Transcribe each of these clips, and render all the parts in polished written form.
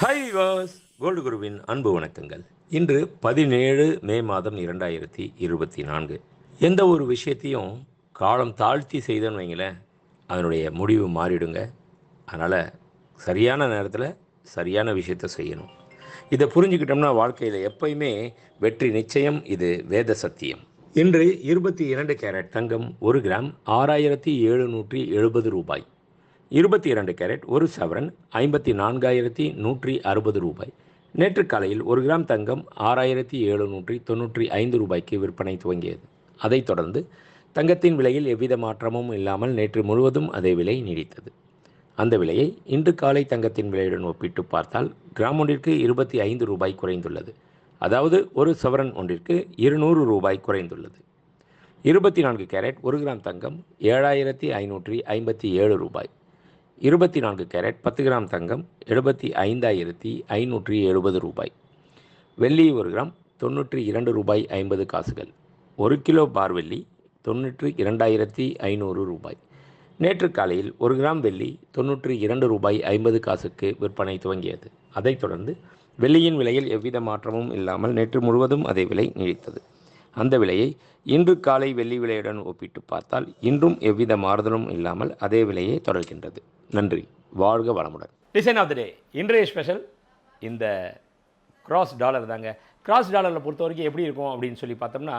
Hi was gold குருவின் அன்பு வணக்கங்கள். இன்று 17 மே மாதம் 2024. எந்த ஒரு விஷயத்தையும் காலம் தாழ்த்தி செய்தோன்னு வைங்களேன், அதனுடைய முடிவு மாறிடுங்க. அதனால் சரியான நேரத்தில் சரியான விஷயத்தை செய்யணும். இதை புரிஞ்சுக்கிட்டோம்னா வாழ்க்கையில் எப்பயுமே வெற்றி நிச்சயம். இது வேத சத்தியம். இன்று 22 கேரட் தங்கம் 1 கிராம் 6770 ரூபாய். 22 கேரட் 1 சவரன் 54,160 ரூபாய். நேற்று காலையில் 1 கிராம் தங்கம் 6,795 ரூபாய்க்கு விற்பனை துவங்கியது. அதைத் தொடர்ந்து தங்கத்தின் விலையில் எவ்வித மாற்றமும் இல்லாமல் நேற்று முழுவதும் அதே விலை நீடித்தது. அந்த விலையை இன்று காலை தங்கத்தின் விலையுடன் ஒப்பிட்டு பார்த்தால் கிராம் ஒன்றிற்கு 25 ரூபாய் குறைந்துள்ளது. அதாவது ஒரு சவரன் ஒன்றிற்கு 200 ரூபாய் குறைந்துள்ளது. 24 கேரட் 1 கிராம் தங்கம் 7,557 ரூபாய். 24 கேரட் 10 கிராம் தங்கம் 75,570 ரூபாய். வெள்ளி 1 கிராம் 92 ரூபாய் 50 காசுகள். 1 கிலோ பார் வெள்ளி 92,500 ரூபாய். நேற்று காலையில் 1 கிராம் வெள்ளி 92 ரூபாய் 50 காசுக்கு விற்பனை துவங்கியது. அதைத் தொடர்ந்து வெள்ளியின் விலையில் எவ்வித மாற்றமும் இல்லாமல் நேற்று முழுவதும் அதே விலை நீடித்தது. அந்த விலையை இன்று காலை வெள்ளி விலையுடன் ஒப்பிட்டு பார்த்தால் இன்றும் எவ்வித மாறுதலும் இல்லாமல் அதே விலையே தொடர்கின்றது. நன்றி. வாழ்க வளமுடன். டிசைன் ஆஃப் த டே இன்றைய ஸ்பெஷல் இந்த கிராஸ் டாலர் தாங்க. கிராஸ் டாலரில் பொறுத்த வரைக்கும் எப்படி இருக்கும் அப்படின்னு சொல்லி பார்த்தோம்னா,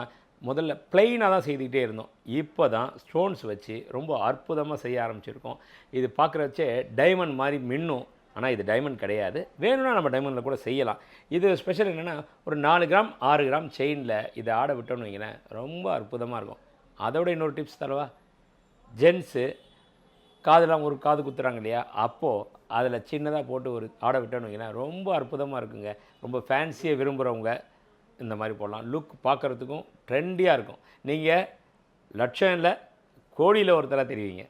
முதல்ல பிளெயினாக தான் செய்துக்கிட்டே இருந்தோம். இப்போ தான் ஸ்டோன்ஸ் வச்சு ரொம்ப அற்புதமாக செய்ய ஆரம்பிச்சிருக்கோம். இது பார்க்குறச்சே டைமண்ட் மாதிரி மின்னும். ஆனால் இது டைமண்ட் கிடையாது. வேணும்னா நம்ம டைமண்டில் கூட செய்யலாம். இது ஸ்பெஷல் என்னென்னா, ஒரு 4 கிராம் 6 கிராம் செயினில் இதை ஆட விட்டோம்னு வைங்களேன், ரொம்ப அற்புதமாக இருக்கும். அதோட இன்னொரு டிப்ஸ் தரவா? ஜென்ஸு காதெல்லாம் ஒரு காது குத்துறாங்க இல்லையா, அப்போது அதில் சின்னதாக போட்டு ஒரு ஆட விட்டோன்னு வைங்களேன், ரொம்ப அற்புதமாக இருக்குங்க. ரொம்ப ஃபேன்சியாக விரும்புகிறவங்க இந்த மாதிரி போடலாம். லுக் பார்க்குறதுக்கும் ட்ரெண்டியாக இருக்கும். நீங்கள் லட்சம் இல்லை கோடியில் ஒருத்தராக தெரிவிங்க.